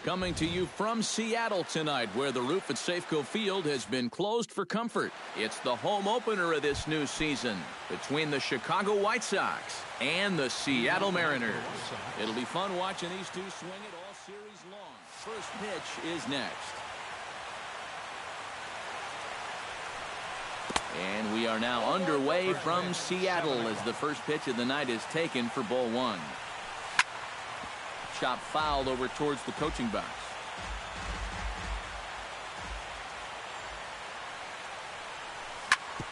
Coming to you from Seattle tonight, where the roof at Safeco Field has been closed for comfort. It's the home opener of this new season between the Chicago White Sox and the Seattle Mariners. It'll be fun watching these two swing it all series long. First pitch is next. And we are now underway from Seattle as the first pitch of the night is taken for ball one. Chop fouled over towards the coaching box.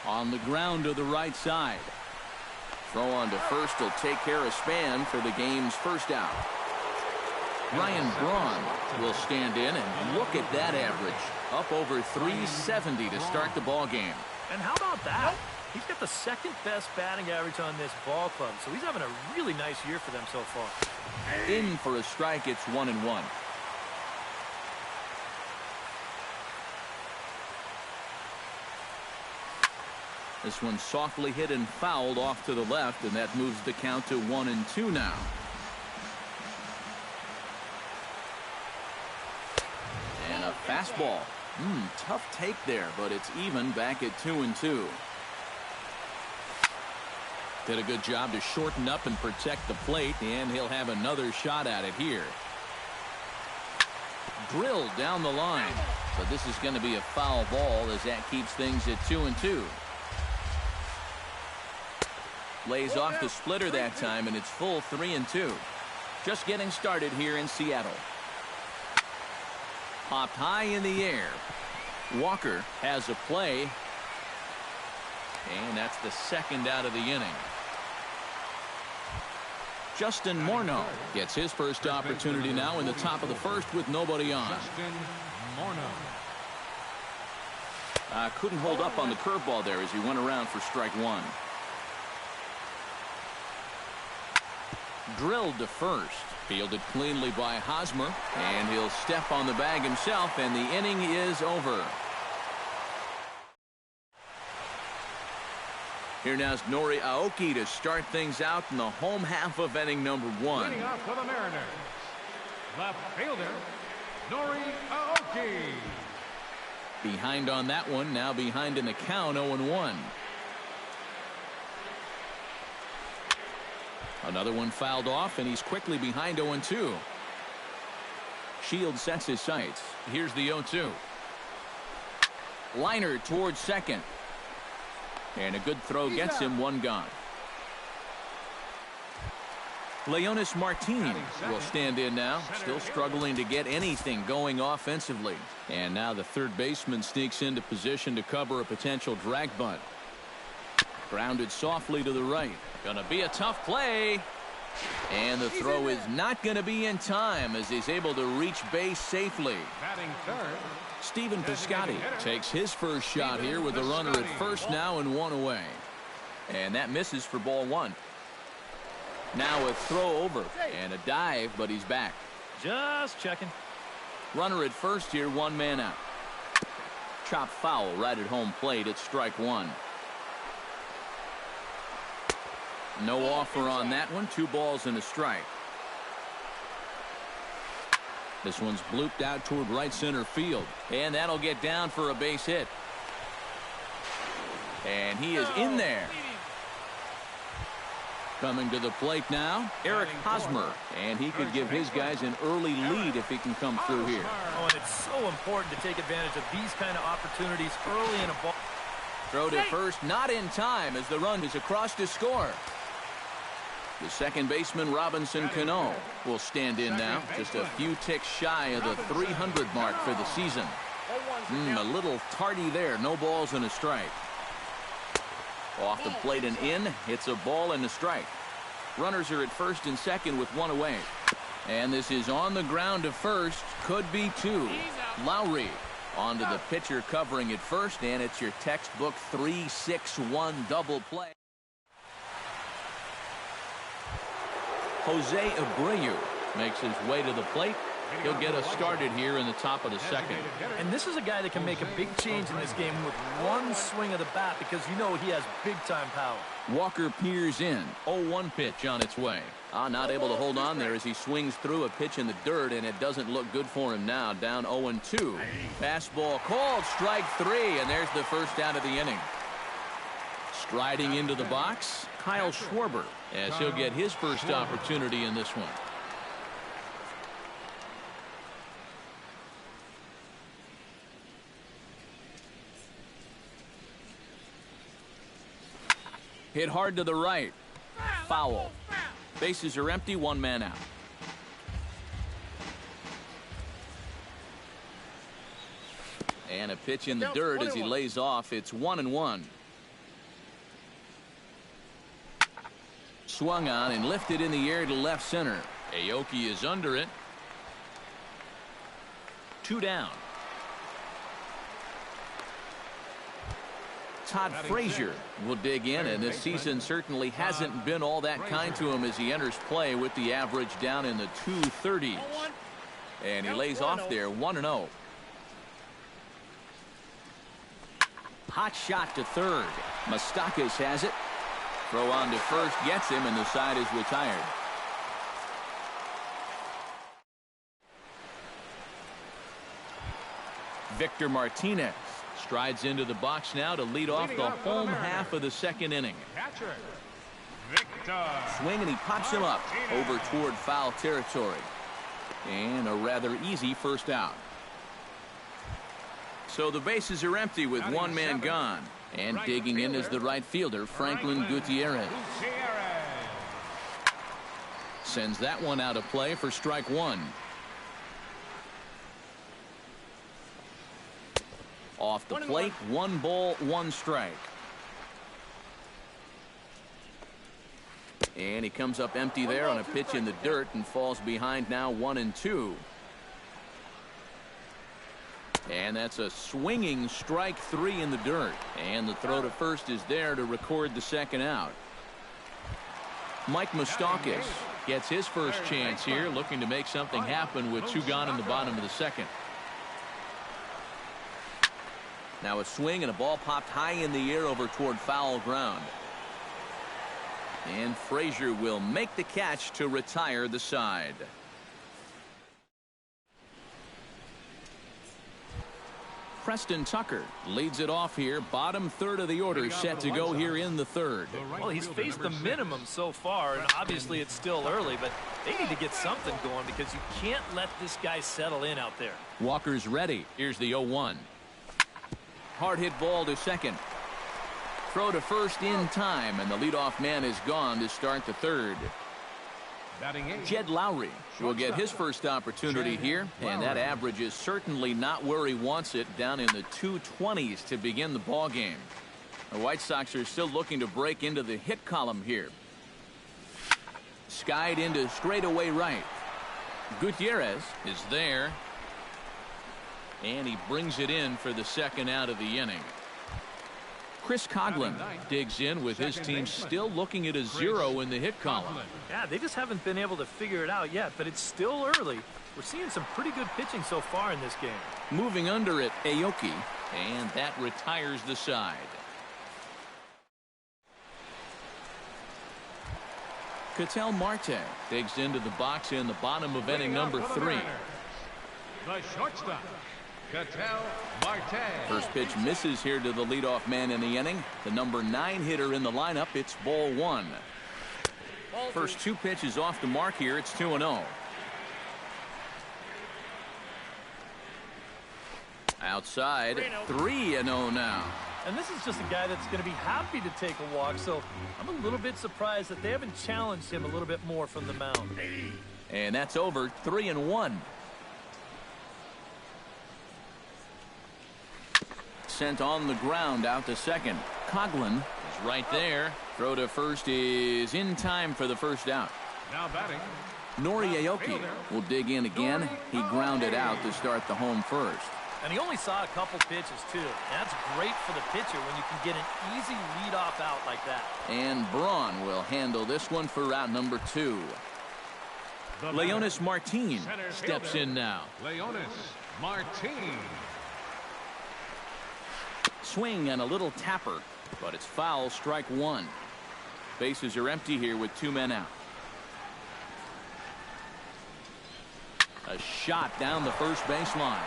On the ground to the right side. Throw on to first will take care of Span for the game's first out. Ryan Braun will stand in, and look at that average. Up over 370 to start the ball game. And how about that? He's got the second best batting average on this ball club, so he's having a really nice year for them so far. In for a strike, it's 1-1. This one softly hit and fouled off to the left, and that moves the count to 1-2 now. And a fastball. Tough take there, but it's even back at 2-2. Did a good job to shorten up and protect the plate, and he'll have another shot at it here. Drilled down the line, but this is going to be a foul ball as that keeps things at 2-2. Lays off the splitter that time, and it's full 3-2. Just getting started here in Seattle. Popped high in the air. Walker has a play, and that's the second out of the inning. Justin Morneau gets his first opportunity now in the top of the first with nobody on. Couldn't hold up on the curveball there as he went around for strike one. Drilled to first. Fielded cleanly by Hosmer, and he'll step on the bag himself, and the inning is over. Here now is Nori Aoki to start things out in the home half of inning number one. Leading off for the Mariners, left fielder, Nori Aoki. Behind on that one, now behind in the count, 0-1. Another one fouled off, and he's quickly behind 0-2. Shields sets his sights. Here's the 0-2. Liner towards second. And a good throw gets him one gone. Leonis Martin will stand in now, still struggling to get anything going offensively. And now the third baseman sneaks into position to cover a potential drag bunt. Grounded softly to the right. Gonna be a tough play. And the throw is not going to be in time as he's able to reach base safely. Batting third, Stephen Piscotty takes his first shot here with a runner at first now and one away. And that misses for ball one. Now a throw over and a dive, but he's back. Just checking. Runner at first here, one man out. Chop foul right at home plate. It's strike one. No offer on that one. 2 balls and a strike. This one's blooped out toward right center field. And that'll get down for a base hit. And he is in there. Coming to the plate now, Eric Hosmer. And he could give his guys an early lead if he can come through here. Oh, and it's so important to take advantage of these kind of opportunities early in a ball. Throw to first, not in time as the run is across to score. The second baseman, Robinson Cano, will stand in now. Just a few ticks shy of the 300 mark for the season. A little tardy there. No balls and a strike. Off the plate and in. It's a ball and a strike. Runners are at first and second with one away. And this is on the ground to first. Could be two. Lowry onto the pitcher covering at first. And it's your textbook 3-6-1 double play. Jose Abreu makes his way to the plate. He'll get us started here in the top of the second. And this is a guy that can make a big change in this game with one swing of the bat because you know he has big-time power. Walker peers in. 0-1 pitch on its way. Not able to hold on there as he swings through a pitch in the dirt, and it doesn't look good for him now. Down 0-2. Fastball called, strike 3, and there's the first out of the inning. Striding into the box, Kyle Schwarber, as he'll get his first opportunity in this one. Hit hard to the right. Foul. Bases are empty, one man out. And a pitch in the dirt as he lays off. It's 1-1. Swung on and lifted in the air to left center. Aoki is under it. 2 down. Todd Frazier will dig in, and this season certainly hasn't been all that kind to him as he enters play with the average down in the 230s. And he lays off there, 1-0. Hot shot to third. Moustakas has it. Throw on to first, gets him, and the side is retired. Victor Martinez strides into the box now to lead off the home half of the second inning. Swing, and he pops him up over toward foul territory. And a rather easy first out. So the bases are empty with one man gone. And digging in is the right fielder, Franklin Gutierrez. Sends that one out of play for strike 1. Off the plate, 1 ball, 1 strike. And he comes up empty there on a pitch in the dirt and falls behind now 1-2. And that's a swinging strike 3 in the dirt. And the throw to first is there to record the second out. Mike Moustakas gets his first chance here, looking to make something happen with 2 gone in the bottom of the second. Now a swing, and a ball popped high in the air over toward foul ground. And Frazier will make the catch to retire the side. Preston Tucker leads it off here. Bottom third of the order set to go here in the third. Well, he's faced the minimum so far, and obviously it's still early, but they need to get something going because you can't let this guy settle in out there. Walker's ready. Here's the 0-1. Hard hit ball to second. Throw to first in time, and the leadoff man is gone to start the third. Jed Lowry will get his first opportunity here, and that average is certainly not where he wants it, down in the 220s to begin the ball game. The White Sox are still looking to break into the hit column here. Skied into straightaway right. Gutierrez is there, and he brings it in for the second out of the inning. Chris Coghlan digs in with his team still looking at a 0 in the hit column. Yeah, they just haven't been able to figure it out yet, but it's still early. We're seeing some pretty good pitching so far in this game. Moving under it, Aoki, and that retires the side. Ketel Marte digs into the box in the bottom of inning number 3. The shortstop, Ketel Marte. First pitch misses here to the leadoff man in the inning. The number 9 hitter in the lineup. It's ball 1. First 2 pitches off the mark here. It's 2-0. Outside, 3-0 now. And this is just a guy that's going to be happy to take a walk, so I'm a little bit surprised that they haven't challenged him a little bit more from the mound. And that's over. 3-1. Sent on the ground out to second. Coghlan is right there. Throw to first is in time for the first out. Now batting, Nori Aoki will dig in again. He grounded out to start the home first. And he only saw a couple pitches, too. That's great for the pitcher when you can get an easy leadoff out like that. And Braun will handle this one for out number 2. Leonis Martin steps in now. Leonis Martin. Swing and a little tapper, but it's foul, strike one. Bases are empty here with 2 men out. A shot down the first baseline.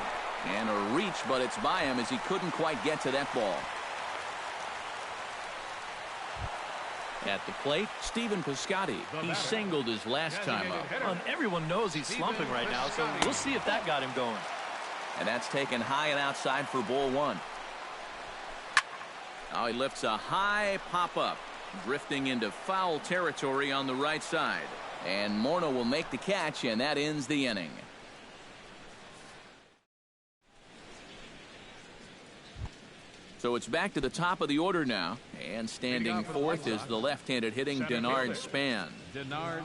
And a reach, but it's by him as he couldn't quite get to that ball. At the plate, Stephen Piscotty. He singled his last time up. Well, and everyone knows he's slumping right now, so we'll see if that got him going. And that's taken high and outside for ball one. Now he lifts a high pop-up, drifting into foul territory on the right side. And Morneau will make the catch, and that ends the inning. So it's back to the top of the order now, and standing fourth is the left-handed hitting Denard Span. Denard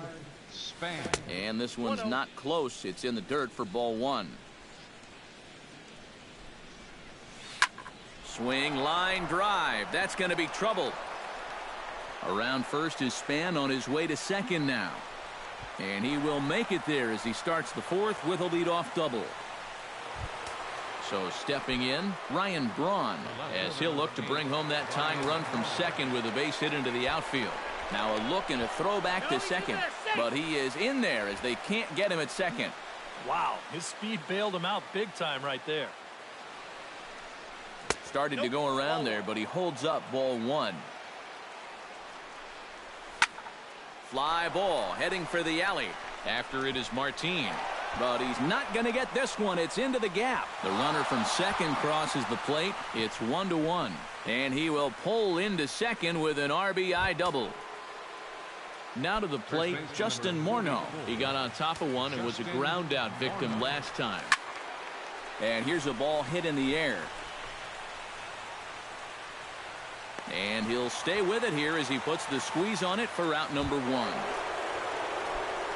Span. And this one's not close. It's in the dirt for ball one. Swing, line drive. That's going to be trouble. Around first is Span on his way to second now. And he will make it there as he starts the fourth with a leadoff double. So stepping in, Ryan Braun, as he'll look to bring home that tying run from second with a base hit into the outfield. Now a look and a throw back to second, but he is in there as they can't get him at second. Wow, his speed bailed him out big time right there. Started to go around there, but he holds up ball one. Fly ball heading for the alley. After it is Martin. But he's not going to get this one. It's into the gap. The runner from second crosses the plate. It's 1-1. And he will pull into second with an RBI double. Now to the plate, Justin Morneau. He got on top of one and was a ground out victim last time. And here's a ball hit in the air. And he'll stay with it here as he puts the squeeze on it for out number one.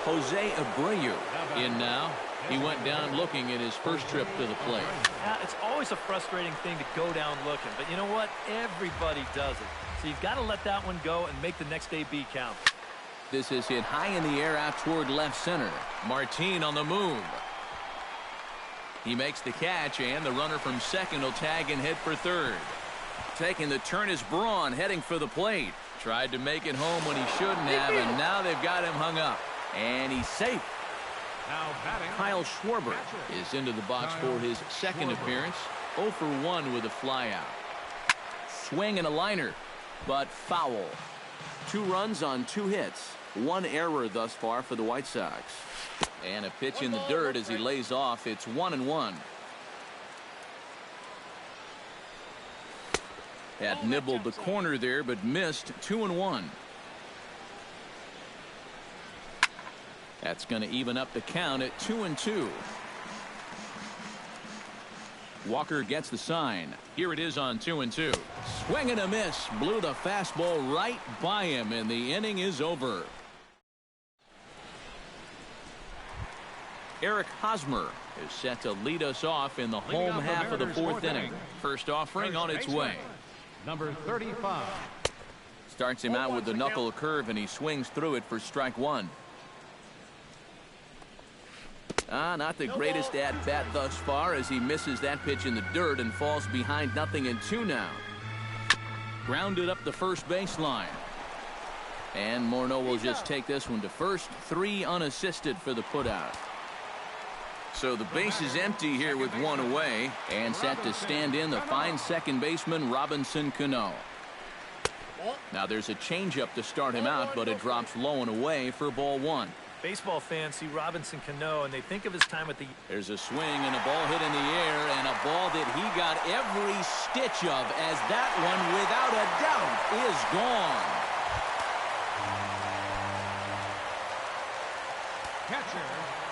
Jose Abreu in now. He went down looking at his first trip to the plate. Yeah, it's always a frustrating thing to go down looking, but you know what? Everybody does it. So you've got to let that one go and make the next AB count. This is hit high in the air out toward left center. Martin on the move. He makes the catch, and the runner from second will tag and hit for third. Taking the turn is Braun heading for the plate. Tried to make it home when he shouldn't have, and now they've got him hung up. And he's safe. Now batting, Kyle Schwarber is into the box for his second appearance. 0 for 1 with a flyout. Swing and a liner, but foul. 2 runs on 2 hits. 1 error thus far for the White Sox. And a pitch in the dirt as he lays off. It's 1-1. Had nibbled the corner there, but missed. 2-1. That's going to even up the count at 2-2. Walker gets the sign. Here it is on 2-2. Swing and a miss. Blew the fastball right by him, and the inning is over. Eric Hosmer is set to lead us off in the home half of the fourth inning. First offering on its way. Number 35. Starts him out with the knuckle curve, and he swings through it for strike one. Not the greatest at-bat thus far as he misses that pitch in the dirt and falls behind 0-2 now. Grounded up the first baseline. And Morneau will just take this one to first. 3 unassisted for the putout. So the base is empty here with 1 away, and set to stand in the fine second baseman Robinson Cano. Now there's a changeup to start him out, but it drops low and away for ball one. Baseball fans see Robinson Cano and they think of his time at the... There's a swing and a ball hit in the air, and a ball that he got every stitch of, as that one without a doubt is gone. Catcher,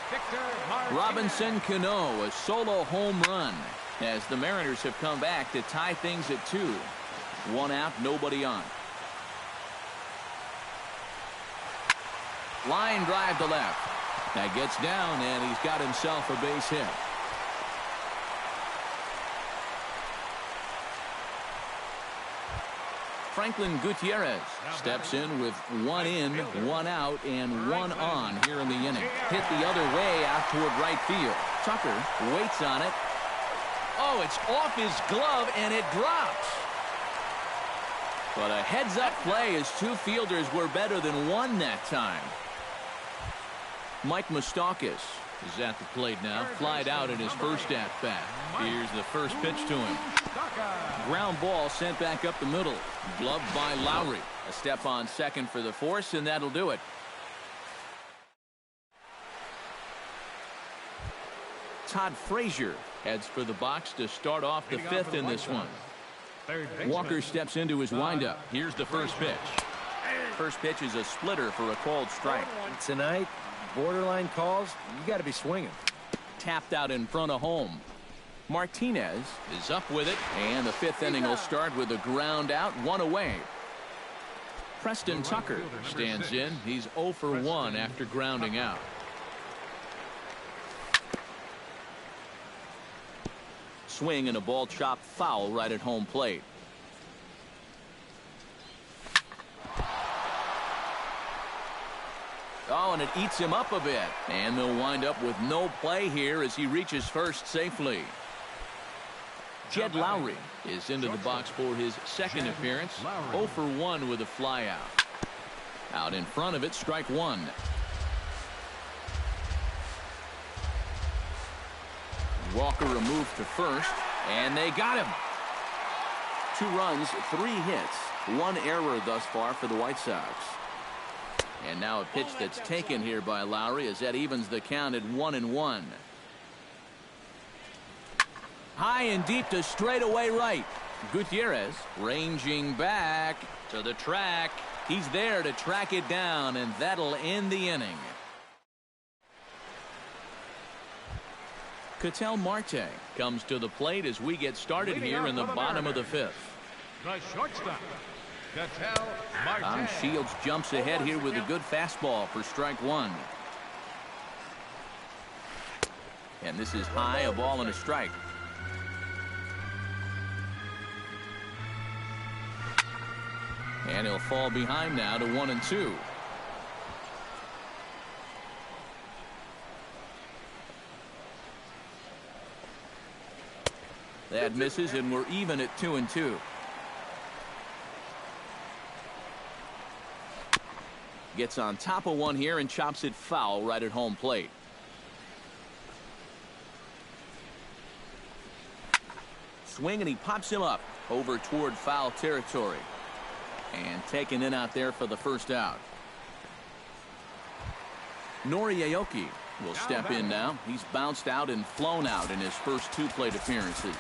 Victor Martinez. Robinson Cano, a solo home run, as the Mariners have come back to tie things at 2. 1 out, nobody on. Line drive to left. That gets down, and he's got himself a base hit. Franklin Gutierrez steps in with 1 in, 1 out, and 1 on here in the inning. Hit the other way out toward right field. Tucker waits on it. Oh, it's off his glove, and it drops. But a heads-up play as 2 fielders were better than 1 that time. Mike Moustakas is at the plate now. Flied out in his first at-bat. Here's the first pitch to him. Ground ball sent back up the middle. Gloved by Lowry. A step on second for the force, and that'll do it. Todd Frazier heads for the box to start off the 5th in this one. Walker steps into his windup. Here's the first pitch. First pitch is a splitter for a called strike. Tonight, borderline calls, you got to be swinging. Tapped out in front of home. Martinez is up with it, and the 5th inning will start with a ground out, 1 away. Preston Tucker stands in. He's 0 for 1 after grounding out. Swing and a ball chopped foul right at home plate. Oh, and it eats him up a bit. And they'll wind up with no play here as he reaches first safely. Jed Lowry is into the box for his 2nd appearance. 0 for 1 with a flyout. Out in front of it, strike 1. Walker a move to first, and they got him. 2 runs, 3 hits, 1 error thus far for the White Sox. And now a pitch that's taken here by Lowry as that evens the count at 1-1. High and deep to straightaway right. Gutierrez ranging back to the track. He's there to track it down, and that'll end the inning. Ketel Marte comes to the plate as we get started here in the bottom of the 5th. The shortstop, Ketel Marte. Shields jumps ahead here with a good fastball for strike 1. And this is high, a ball and a strike. And he'll fall behind now to 1-2. That misses, and we're even at 2-2. Gets on top of one here and chops it foul right at home plate. Swing, and he pops him up over toward foul territory. And taken in out there for the first out. Nori Aoki will step in now. He's bounced out and flown out in his first 2 plate appearances.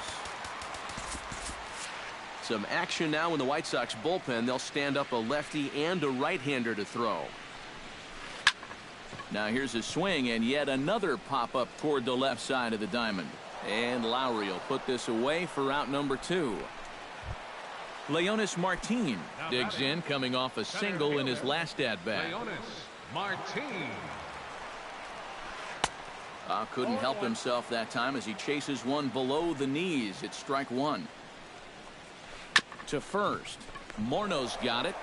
Some action now in the White Sox bullpen. They'll stand up a lefty and a right-hander to throw. Now here's a swing, and yet another pop-up toward the left side of the diamond. And Lowry will put this away for out number 2. Leonis Martin digs in, coming off a single in his last at-bat. Leonis Martin. Couldn't help himself that time as he chases one below the knees. It's strike 1. To first. Morno's got it.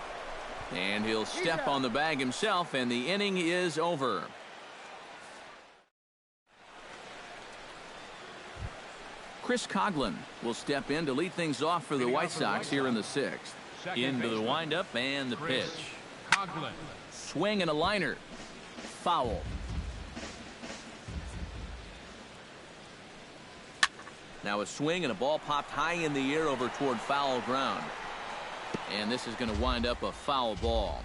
And he'll step on the bag himself, and the inning is over. Chris Coghlan will step in to lead things off for the White Sox here in the 6th. Into the windup and the pitch. Coghlan. Swing and a liner. Foul. Now a swing and a ball popped high in the air over toward foul ground. And this is going to wind up a foul ball.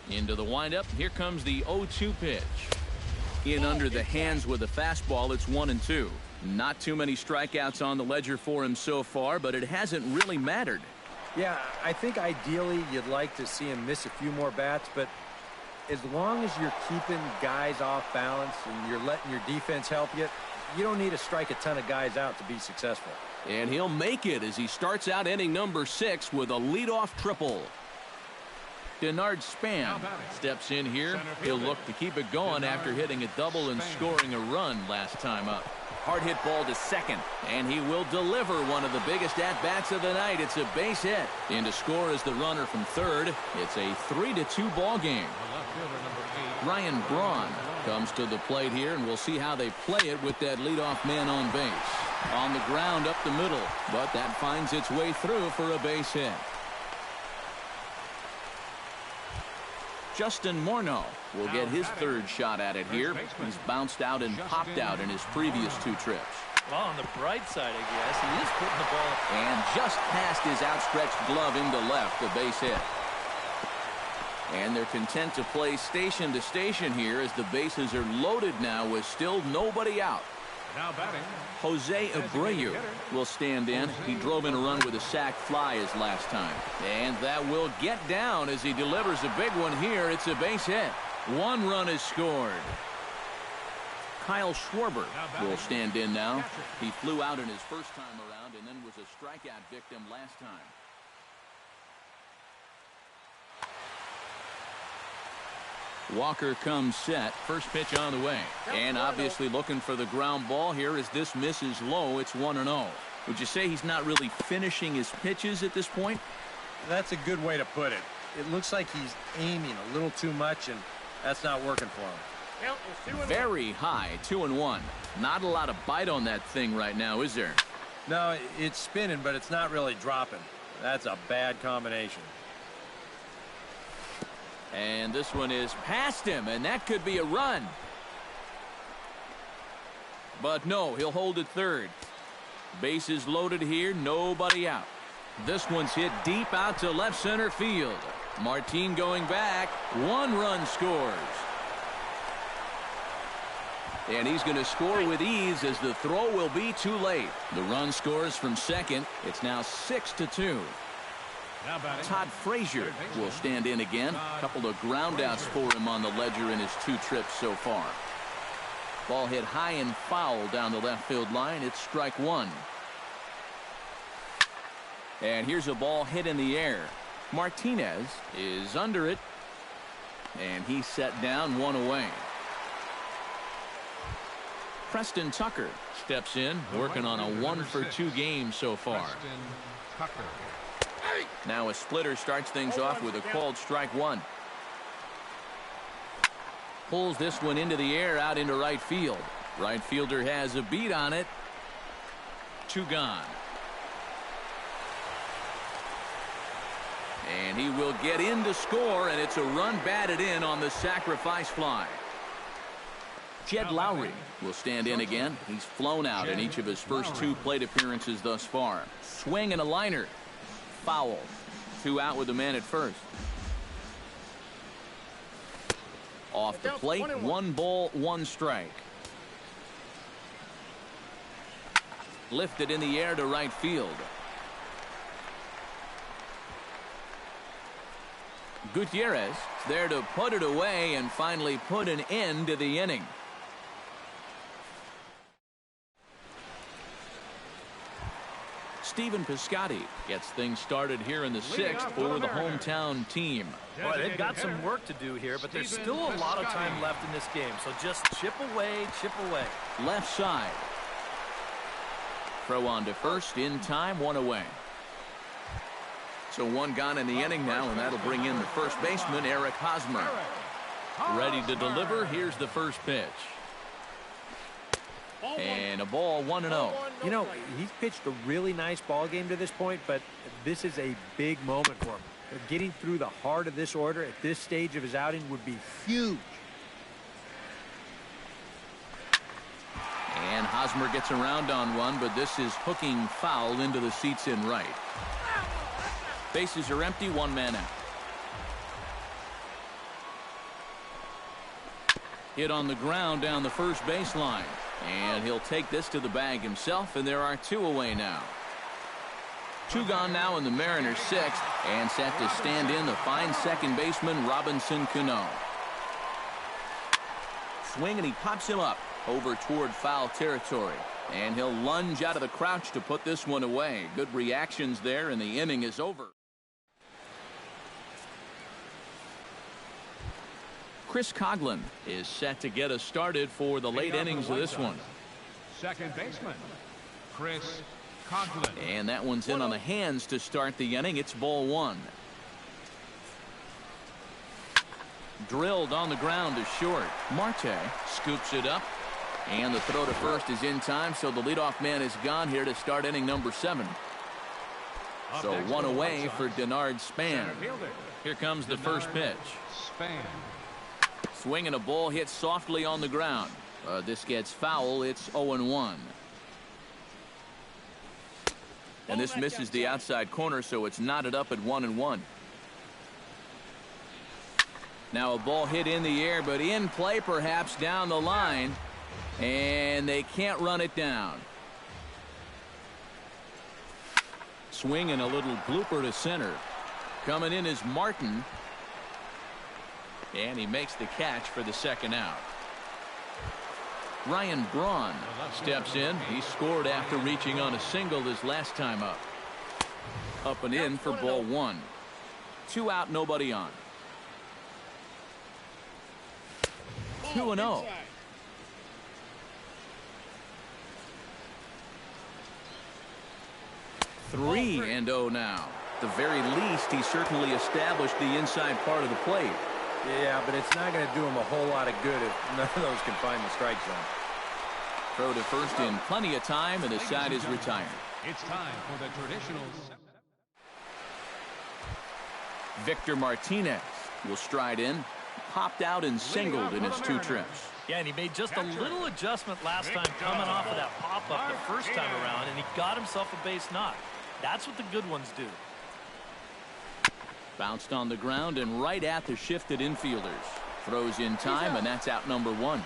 Into the windup. Here comes the 0-2 pitch. In under the hands with a fastball. It's 1-2. Not too many strikeouts on the ledger for him so far, but it hasn't really mattered. Yeah, I think ideally you'd like to see him miss a few more bats, but as long as you're keeping guys off balance and you're letting your defense help you, you don't need to strike a ton of guys out to be successful. And he'll make it as he starts out inning number 6 with a leadoff triple. Denard Span steps in here. He'll look to keep it going after hitting a double and scoring a run last time up. Hard hit ball to second, and he will deliver one of the biggest at-bats of the night. It's a base hit. In to score is the runner from third. It's a 3-2 ball game. Ryan Braun comes to the plate here, and we'll see how they play it with that leadoff man on base. On the ground up the middle, but that finds its way through for a base hit. Justin Morneau will get his third shot at it here. He's bounced out and popped out in his previous 2 trips. Well, on the bright side, I guess, he is putting the ball. And just past his outstretched glove into left, a base hit. And they're content to play station to station here as the bases are loaded now with still nobody out. Now batting, Jose Abreu will stand in. He drove in a run with a sac fly his last time. And that will get down as he delivers a big one here. It's a base hit. 1 run is scored. Kyle Schwarber will stand in now. He flew out in his first time around and then was a strikeout victim last time. Walker comes set. First pitch on the way. And obviously looking for the ground ball here as this misses low. It's 1-0. Would you say he's not really finishing his pitches at this point? That's a good way to put it. It looks like he's aiming a little too much, and that's not working for him. Very high, 2-1. Not a lot of bite on that thing right now, is there? No, it's spinning, but it's not really dropping. That's a bad combination. And this one is past him, and that could be a run. But no, he'll hold it third. Bases loaded here, nobody out. This one's hit deep out to left center field. Martin going back. 1 run scores. And he's going to score with ease as the throw will be too late. The run scores from second. It's now 6-2. Todd Frazier will stand in again. A couple of groundouts for him on the ledger in his 2 trips so far. Ball hit high and foul down the left field line. It's strike 1. And here's a ball hit in the air. Martinez is under it. And he's set down, 1 away. Preston Tucker steps in, working on a 1-for-2 game so far. Now a splitter starts things off with a called strike 1. Pulls this one into the air out into right field. Right fielder has a beat on it. 2 gone. And he will get in to score, and it's a run batted in on the sacrifice fly. Jed Lowry will stand in again. He's flown out in each of his first 2 plate appearances thus far. Swing and a liner. Foul. 2 out with the man at first. Off the plate, 1 ball, 1 strike. Lifted in the air to right field. Gutierrez there to put it away and finally put an end to the inning. Stephen Piscotty gets things started here in the 6th for the hometown team. Boy, they've got some work to do here, but there's still a lot of time left in this game. So just chip away, chip away. Left side. Throw on to first in time, 1 away. So 1 gone in the inning now, and that'll bring in the first baseman, Eric Hosmer. Ready to deliver. Here's the first pitch. And a ball, 1-0. You know, he's pitched a really nice ball game to this point, but this is a big moment for him. Getting through the heart of this order at this stage of his outing would be huge. And Hosmer gets around on one, but this is hooking foul into the seats in right. Bases are empty, 1 man out. Hit on the ground down the first baseline. And he'll take this to the bag himself, and there are 2 away now. 2 gone now in the Mariners' 6th, and set to stand in the fine second baseman, Robinson Cano. Swing, and he pops him up over toward foul territory. And he'll lunge out of the crouch to put this one away. Good reactions there, and the inning is over. Chris Coughlin is set to get us started for the late innings of this one. second baseman, Chris Conklin. And that one's in on the hands to start the inning. It's ball one. Drilled on the ground to short. Marte scoops it up. And the throw to first is in time, so the leadoff man is gone here to start inning number 7. So one away for Denard Span. Here comes the first pitch. Span. Swing and a ball hit softly on the ground. This gets foul. It's 0-1. And this misses the outside corner, so it's knotted up at 1-1. Now a ball hit in the air, but in play perhaps down the line. And they can't run it down. Swing and a little blooper to center. Coming in is Martin. And he makes the catch for the second out. Ryan Braun steps in. He scored after reaching on a single his last time up. Up and in for ball one. 2 out, nobody on. 2-0. 3-0 now. At the very least, he certainly established the inside part of the plate. Yeah, but it's not going to do him a whole lot of good if none of those can find the strike zone. Throw to first in plenty of time, and the side is retired. It's time for the traditional. Victor Martinez will stride in. Popped out and singled in his 2 trips. Yeah, and he made just a little adjustment last time coming off of that pop-up the first time around, and he got himself a base knock. That's what the good ones do. Bounced on the ground and right at the shifted infielders. Throws in time, and that's out number 1.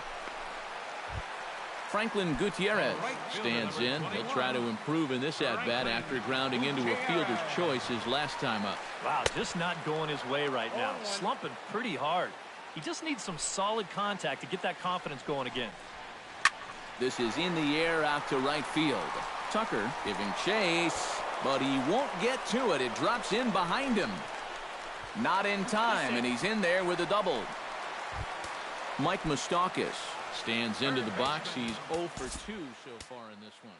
Franklin Gutierrez stands in. He'll try to improve in this at-bat after grounding into a fielder's choice his last time up. Wow, just not going his way right now. Slumping pretty hard. He just needs some solid contact to get that confidence going again. This is in the air out to right field. Tucker giving chase, but he won't get to it. It drops in behind him. Not in time, and he's in there with a double. Mike Moustakas stands into the box. He's 0 for 2 so far in this one.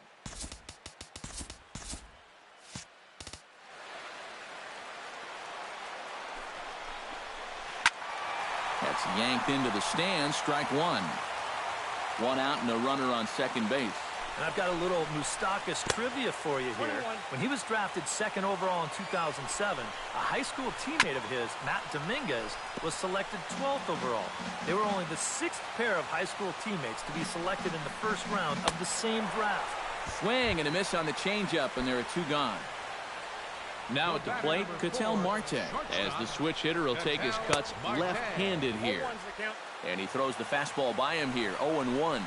That's yanked into the stands. Strike 1. 1 out and a runner on second base. And I've got a little Moustakas trivia for you here. When he was drafted 2nd overall in 2007, a high school teammate of his, Matt Dominguez, was selected 12th overall. They were only the 6th pair of high school teammates to be selected in the first round of the same draft. Swing and a miss on the changeup, and there are 2 gone. Now at the plate, Ketel Marte, as the switch hitter will take his cuts left-handed here. And he throws the fastball by him here, 0-1.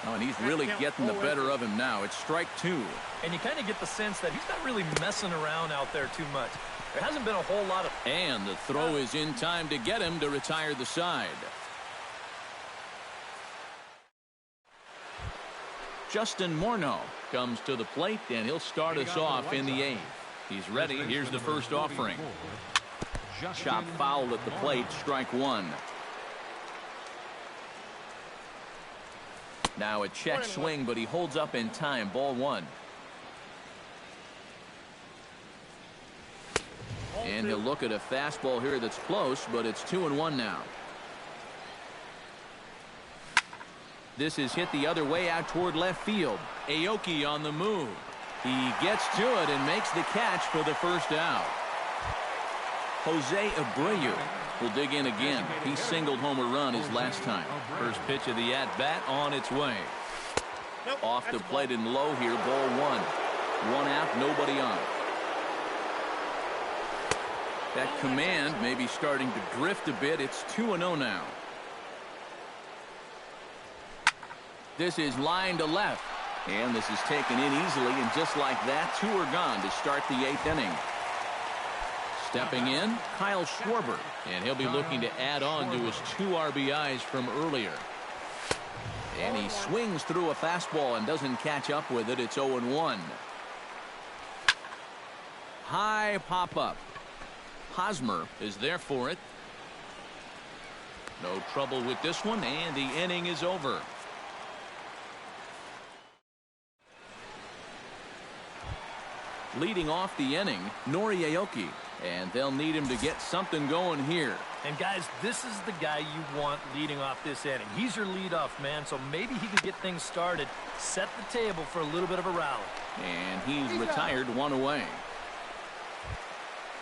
Oh, and he's really getting the better of him now. It's strike 2. And you kind of get the sense that he's not really messing around out there too much. There hasn't been a whole lot of... And the throw is in time to get him to retire the side. Justin Morneau comes to the plate, and he'll start us off in the 8th. He's ready. Here's the first offering. Chop foul at the plate, strike 1. Now a check swing, but he holds up in time. Ball 1. And he'll look at a fastball here that's close, but it's 2-1 now. This is hit the other way out toward left field. Aoki on the move. He gets to it and makes the catch for the first out. Jose Abreu will dig in again. He singled home a run his last time. First pitch of the at-bat on its way. Off the plate and low here, ball 1. 1 out, nobody on. That command may be starting to drift a bit. It's 2-0 now. This is line to left. And this is taken in easily, and just like that, 2 are gone to start the 8th inning. Stepping in, Kyle Schwarber, and he'll be looking to add on to his 2 RBIs from earlier. And he swings through a fastball and doesn't catch up with it. It's 0-1. High pop-up. Hosmer is there for it. No trouble with this one, and the inning is over. Leading off the inning, Noriaoki. And they'll need him to get something going here. And guys, this is the guy you want leading off this inning. He's your leadoff man, so maybe he can get things started, set the table for a little bit of a rally. And he's retired, one away.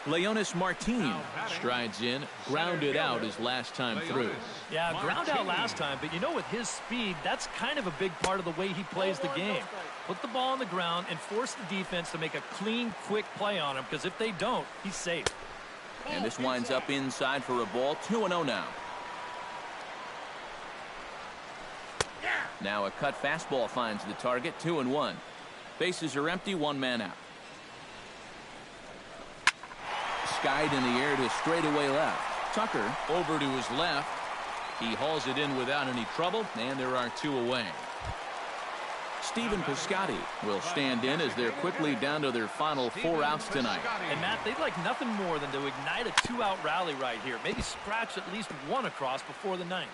Leonis Martin strides in, grounded out his last time through. Yeah, ground out last time, but you know, with his speed, that's kind of a big part of the way he plays the game. Put the ball on the ground and force the defense to make a clean, quick play on him, because if they don't, he's safe. And this winds up inside for a ball, 2-0 now. Now a cut fastball finds the target, 2-1. Bases are empty, one man out. Skied in the air to straightaway left. Tucker over to his left. He hauls it in without any trouble, and there are two away. Steven Piscotty will stand in as they're quickly down to their final 4 outs tonight. And Matt, they'd like nothing more than to ignite a 2-out rally right here. Maybe scratch at least one across before the ninth.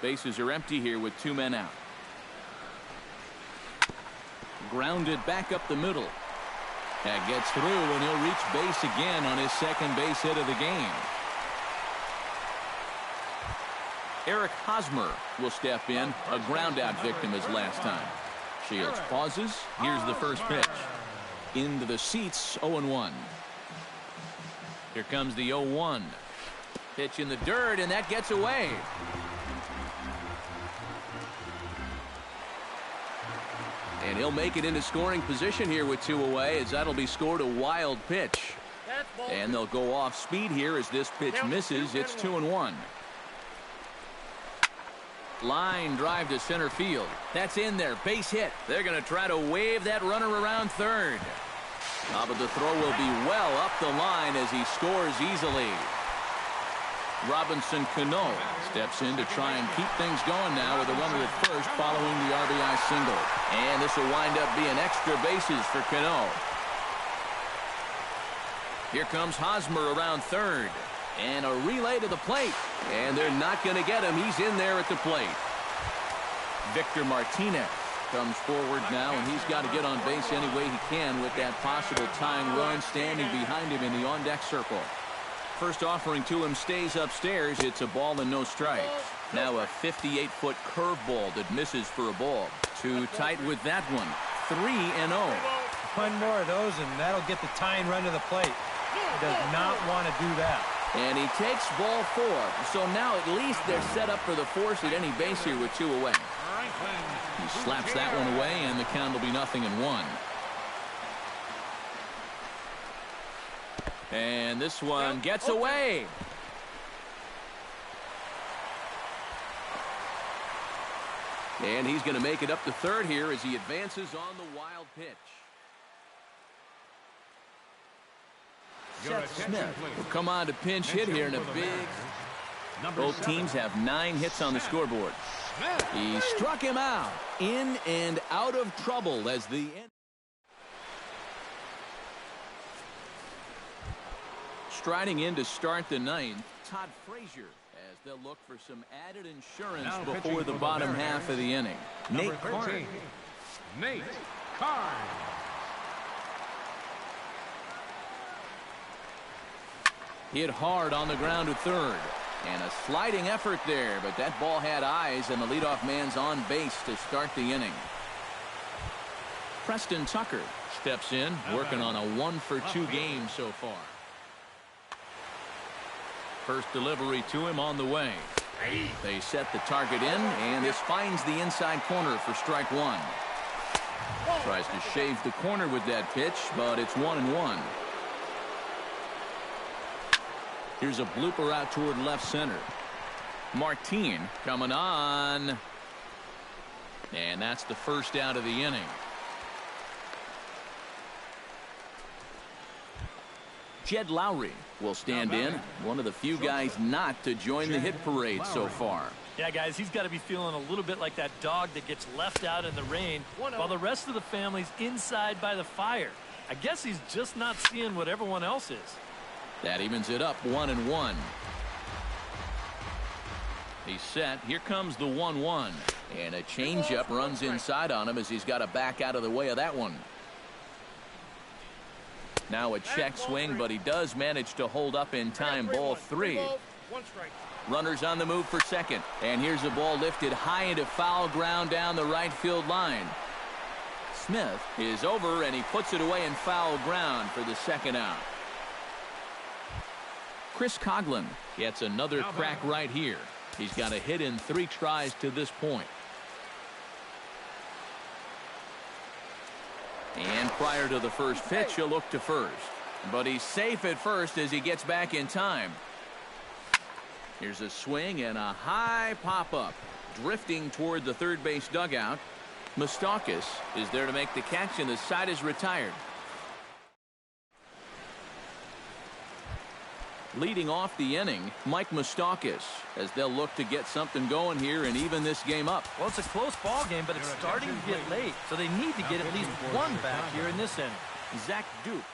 Bases are empty here with 2 men out. Grounded back up the middle. That gets through, and he'll reach base again on his second base hit of the game. Eric Hosmer will step in, a ground-out victim as last time. Shields pauses. Here's the first pitch. Into the seats, 0-1. Here comes the 0-1. Pitch in the dirt, and that gets away. And he'll make it into scoring position here with 2 away, as that'll be scored a wild pitch. And they'll go off speed here as this pitch misses. It's 2-1. Line drive to center field. That's in there. Base hit. They're going to try to wave that runner around third. But the throw will be well up the line as he scores easily. Robinson Cano steps in to try and keep things going now with a runner at first following the RBI single. And this will wind up being extra bases for Cano. Here comes Hosmer around third. And a relay to the plate. And they're not going to get him. He's in there at the plate. Victor Martinez comes forward now, and he's got to get on base any way he can with that possible tying run standing behind him in the on-deck circle. First offering to him stays upstairs. It's a ball and no strikes. Now a 58-foot curveball that misses for a ball. Too tight with that one. 3-0. One more of those, and that'll get the tying run to the plate. He does not want to do that. And he takes ball 4. So now at least they're set up for the force at any base here with 2 away. He slaps that one away, and the count will be 0-1. And this one gets away. And he's going to make it up to third here as he advances on the wild pitch. Seth Smith will come on to pinch hit here in a big. Both teams have 9 hits on the scoreboard. He struck him out. In and out of trouble as the striding in to start the ninth, Todd Frazier, as they'll look for some added insurance before the bottom half of the inning. Nate Karn. Nate Karn. Hit hard on the ground to third. And a sliding effort there, but that ball had eyes, and the leadoff man's on base to start the inning. Preston Tucker steps in, working on a 1-for-2 game so far. First delivery to him on the way. They set the target in, and this finds the inside corner for strike 1. Tries to shave the corner with that pitch, but it's 1-1. Here's a blooper out toward left center. Martin coming on. And that's the first out of the inning. Jed Lowry will stand in. One of the few guys not to join the hit parade so far. Yeah, guys, he's got to be feeling a little bit like that dog that gets left out in the rain while the rest of the family's inside by the fire. I guess he's just not seeing what everyone else is. That evens it up 1-1. He's set. Here comes the 1-1. And a changeup runs inside on him as he's got to back out of the way of that one. Now a check swing, but he does manage to hold up in time. Ball 3. Runners on the move for second. And here's the ball lifted high into foul ground down the right field line. Smith is over, and he puts it away in foul ground for the second out. Chris Coughlin gets another crack right here. He's got a hit in 3 tries to this point. And prior to the first pitch, he'll look to first. But he's safe at first as he gets back in time. Here's a swing and a high pop-up. Drifting toward the third base dugout. Moustakis is there to make the catch, and the side is retired. Leading off the inning, Mike Moustakis, as they'll look to get something going here and even this game up. Well, it's a close ball game, but it's starting to get late, so they need to get at least one back here in this inning. Zach Duke,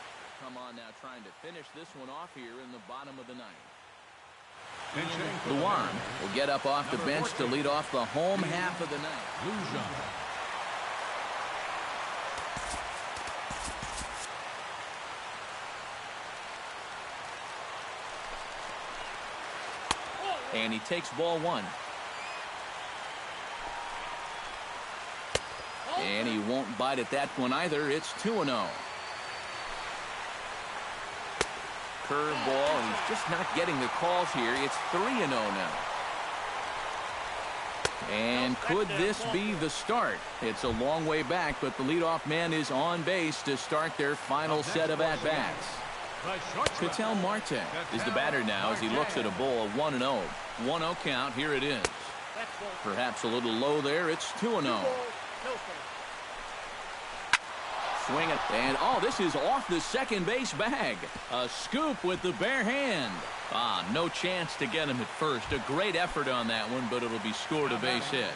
come on now, trying to finish this one off here in the bottom of the ninth. Luan will get up off the bench to lead off the home half of the ninth. And he takes ball 1. And he won't bite at that one either. It's 2-0. Curveball, and he's just not getting the calls here. It's 3-0 now. And could this be the start? It's a long way back, but the leadoff man is on base to start their final set of at-bats. Ketel Marte is the batter now as he looks at a ball 1-0. 1-0 count. Here it is. Perhaps a little low there. It's 2-0. Swing it, and this is off the second base bag. A scoop with the bare hand. No chance to get him at first. A great effort on that one, but it'll be scored a base hit.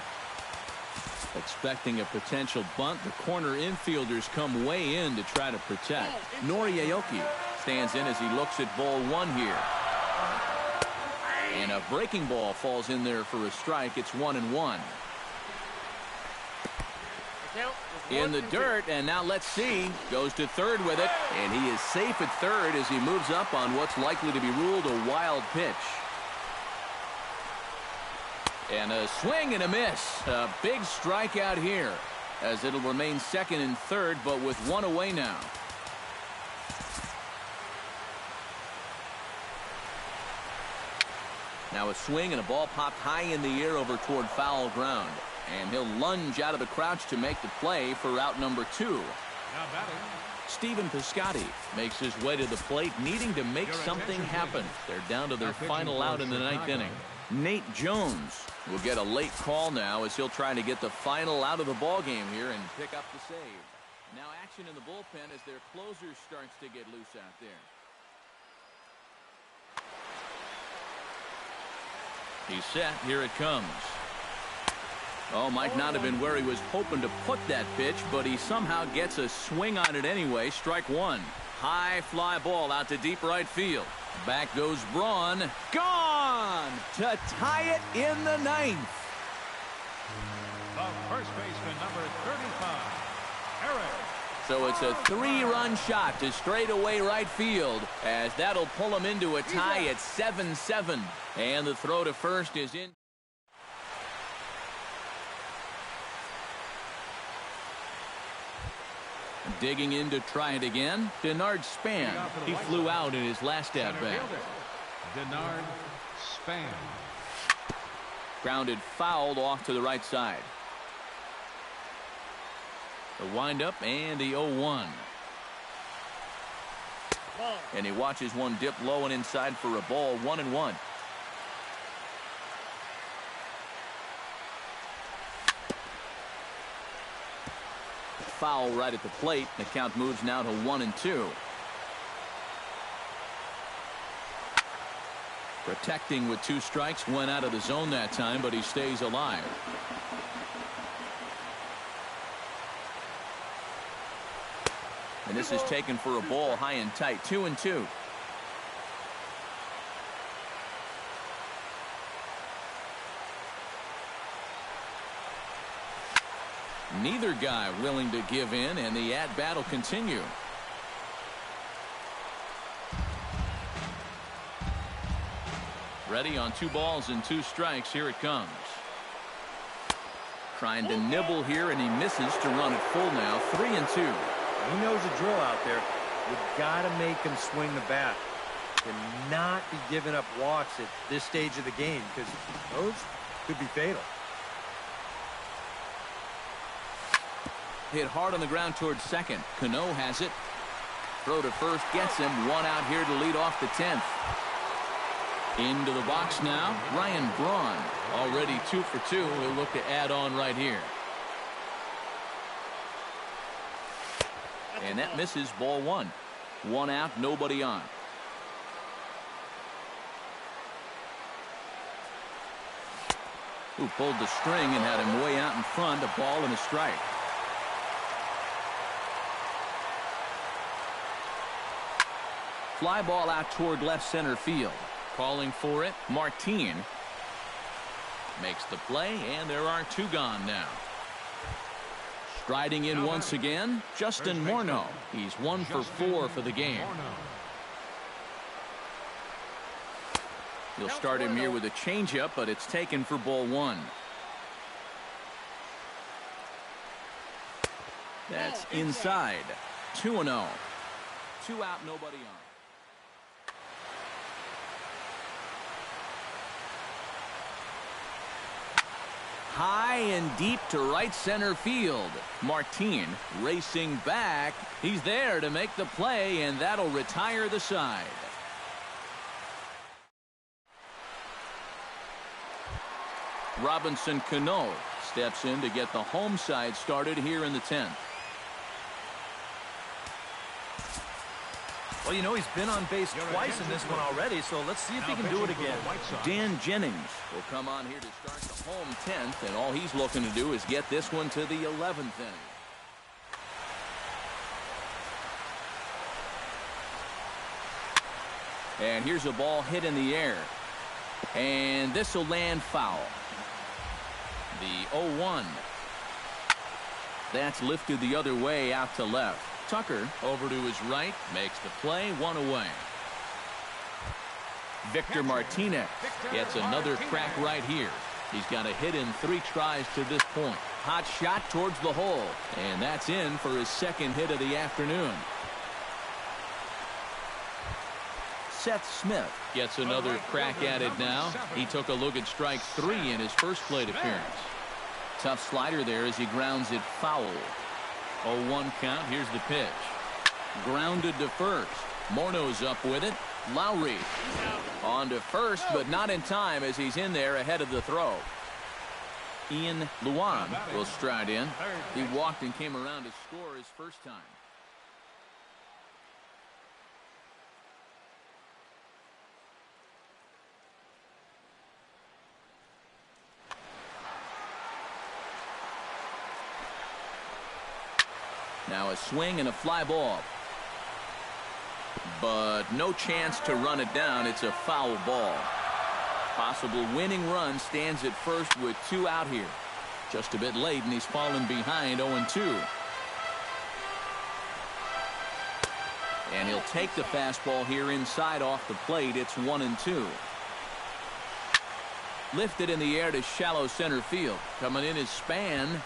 Expecting a potential bunt, the corner infielders come way in to try to protect. Nori Aoki stands in as he looks at ball 1 here. And a breaking ball falls in there for a strike. It's 1-1. In the dirt, and now let's see. Goes to third with it, and he is safe at third as he moves up on what's likely to be ruled a wild pitch. And a swing and a miss. A big strikeout here as it'll remain second and third, but with 1 away now. Now a swing and a ball popped high in the air over toward foul ground. And he'll lunge out of the crouch to make the play for out number 2. Stephen Piscotty makes his way to the plate, needing to make something happen. They're down to their final out in the 9th inning. Nate Jones will get a late call now as he'll try to get the final out of the ball game here and pick up the save. Now action in the bullpen as their closer starts to get loose out there. He's set. Here it comes. Might not have been where he was hoping to put that pitch, but he somehow gets a swing on it anyway. Strike 1. High fly ball out to deep right field. Back goes Braun. Gone to tie it in the 9th. The first baseman, number 35, Eric. So it's a 3-run shot to straightaway right field as that'll pull him into a tie at 7-7. And the throw to first is in. Digging in to try it again, Denard Span. He flew out in his last at-bat. Denard Span. Grounded fouled off to the right side. The windup and the 0-1. And he watches one dip low and inside for a ball. 1-1. Foul right at the plate. The count moves now to 1-2. Protecting with 2 strikes, went out of the zone that time, but he stays alive. And this is taken for a ball high and tight. 2-2. Neither guy willing to give in, and the at-bat will continue. Ready on 2 balls and 2 strikes. Here it comes. Trying to nibble here, and he misses to run it full now. 3-2. He knows the drill out there. You've got to make him swing the bat. Cannot be giving up walks at this stage of the game, because those could be fatal. Hit hard on the ground towards second. Cano has it. Throw to first gets him. 1 out here to lead off the 10th. Into the box now, Ryan Braun. Already 2 for 2. He'll look to add on right here. And that misses. Ball 1. 1 out, nobody on. Who pulled the string and had him way out in front. A ball and a strike. Fly ball out toward left center field. Calling for it, Martin. Makes the play, and there are 2 gone now. Striding in once again, Justin Morneau. He's 1 for 4 for the game. He'll start him here with a changeup, but it's taken for ball 1. That's inside. 2-0. 2 out, nobody on. High and deep to right center field. Martin racing back. He's there to make the play, and that'll retire the side. Robinson Cano steps in to get the home side started here in the 10th. Well, you know, he's been on base twice in this one already, so let's see if he can do it again. Dan Jennings will come on here to start the home 10th, and all he's looking to do is get this one to the 11th inning. And here's a ball hit in the air. And this will land foul. The 0-1. That's lifted the other way out to left. Tucker over to his right, makes the play, 1 away. Victor Martinez gets another crack right here. He's got a hit in 3 tries to this point. Hot shot towards the hole, and that's in for his 2nd hit of the afternoon. Seth Smith gets another crack at it now. He took a look at strike 3 in his first plate appearance. Tough slider there as he grounds it foul. 0-1 count. Here's the pitch. Grounded to first. Morneau's up with it. Lowry on to first, but not in time as he's in there ahead of the throw. Ian Luan will stride in. He walked and came around to score his first time. Now a swing and a fly ball. But no chance to run it down. It's a foul ball. Possible winning run stands at first with 2 out here. Just a bit late, and he's fallen behind 0-2. And he'll take the fastball here inside off the plate. It's 1-2. Lifted in the air to shallow center field. Coming in is Span.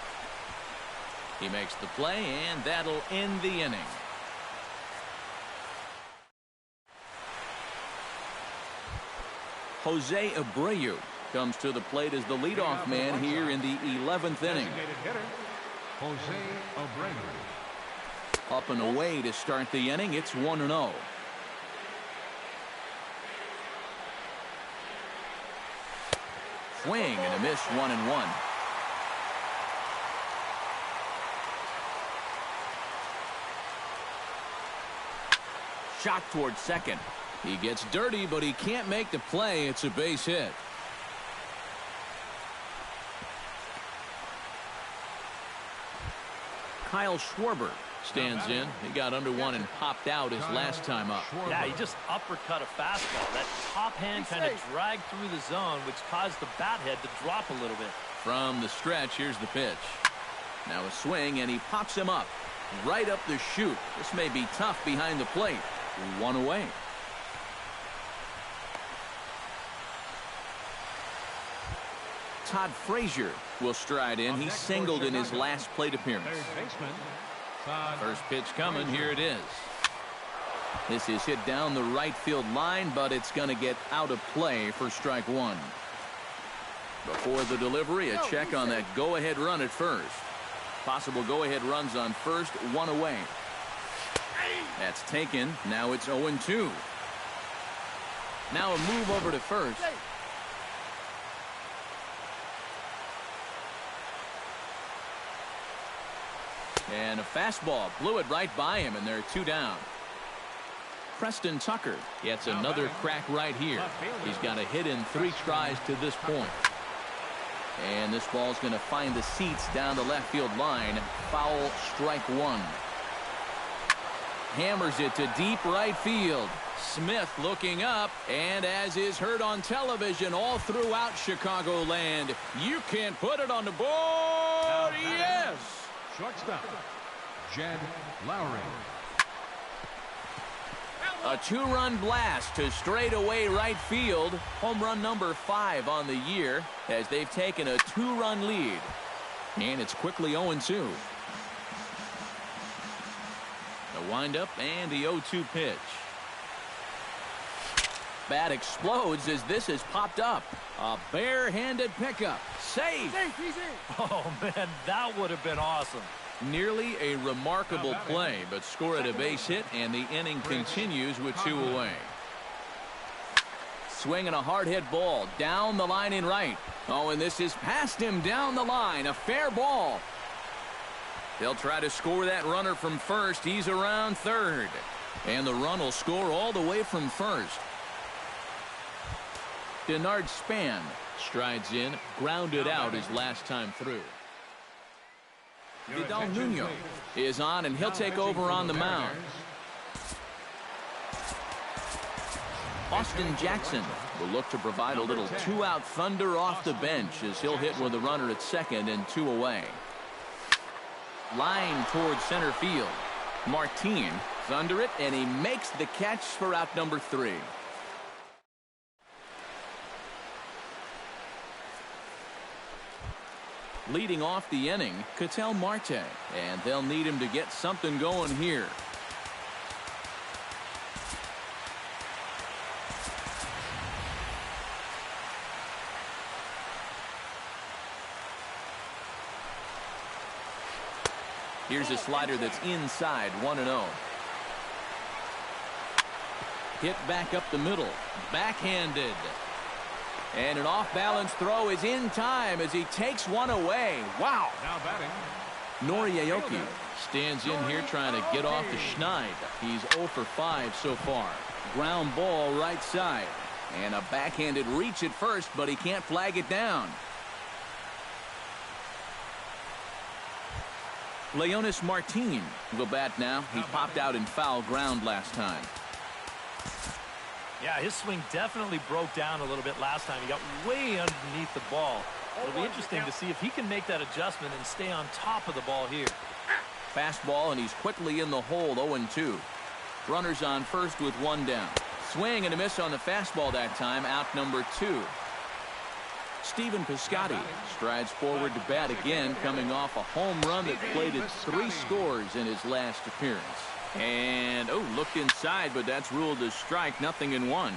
He makes the play, and that'll end the inning. Jose Abreu comes to the plate as the leadoff man here in the 11th inning. Jose Abreu. Up and away to start the inning. It's 1-0. Swing and a miss, 1-1. Shot towards second. He gets dirty, but he can't make the play. It's a base hit. Kyle Schwarber stands in. He got under one and popped out his last time up. Yeah, he just uppercut a fastball. That top hand kind of dragged through the zone, which caused the bat head to drop a little bit. From the stretch, here's the pitch. Now a swing, and he pops him up. Right up the chute. This may be tough behind the plate. 1 away. Todd Frazier will stride in. He singled in his last plate appearance. First pitch coming. Here it is. This is hit down the right field line, but it's going to get out of play for strike one. Before the delivery, a check on that go-ahead run at first. Possible go-ahead runs on first, one away. That's taken. Now it's 0-2. Now a move over to first. And a fastball blew it right by him, and there are two down. Preston Tucker gets another crack right here. He's got a hit in 3 tries to this point. And this ball's going to find the seats down the left field line. Foul, strike one. Hammers it to deep right field. Smith looking up, and as is heard on television all throughout Chicagoland, you can't put it on the board. Yes! Shortstop, Jed Lowry. A 2-run blast to straightaway right field. Home run number 5 on the year as they've taken a 2-run lead. And it's quickly 0-2. The windup and the 0-2 pitch. Bat explodes as this is popped up. A barehanded pickup. Safe. Oh, man, that would have been awesome. Nearly a remarkable play, but score at a base hit, and the inning continues with 2 away. Swinging a hard hit ball down the line in right. Oh, and this is past him down the line. A fair ball. They'll try to score that runner from first. He's around third. And the run will score all the way from first. Denard Span strides in, grounded out his last time through. Vidal Nuno is on, and he'll take over on the mound. Austin Jackson will look to provide a little 2-out thunder off the bench as he'll hit with a runner at second and 2 away. Line towards center field. Martin is under it, and he makes the catch for out number 3. Leading off the inning, Ketel Marte, and they'll need him to get something going here. Here's a slider that's inside, 1-0. Hit back up the middle, backhanded. And an off-balance throw is in time as he takes one away. Wow. Now batting, Nori Aoki stands in here trying to get off the schneid. He's 0 for 5 so far. Ground ball right side. And a backhanded reach at first, but he can't flag it down. Leonis Martin will bat now. He popped out in foul ground last time. Yeah, his swing definitely broke down a little bit last time. He got way underneath the ball. It'll be interesting to see if he can make that adjustment and stay on top of the ball here. Fastball, and he's quickly in the hole, 0-2. Runners on first with 1 down. Swing and a miss on the fastball that time, out number 2. Stephen Piscotty strides forward to bat again, coming off a home run that plated 3 scores in his last appearance. And, looked inside, but that's ruled a strike, nothing in 1.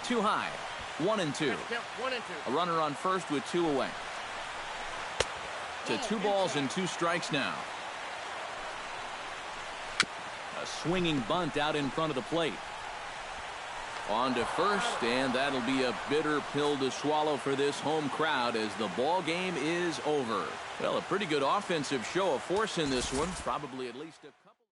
Too high, 1-2. A runner on first with 2 away. To 2 balls and 2 strikes now. A swinging bunt out in front of the plate. On to first, and that'll be a bitter pill to swallow for this home crowd as the ball game is over. Well, a pretty good offensive show of force in this one. Probably at least a couple.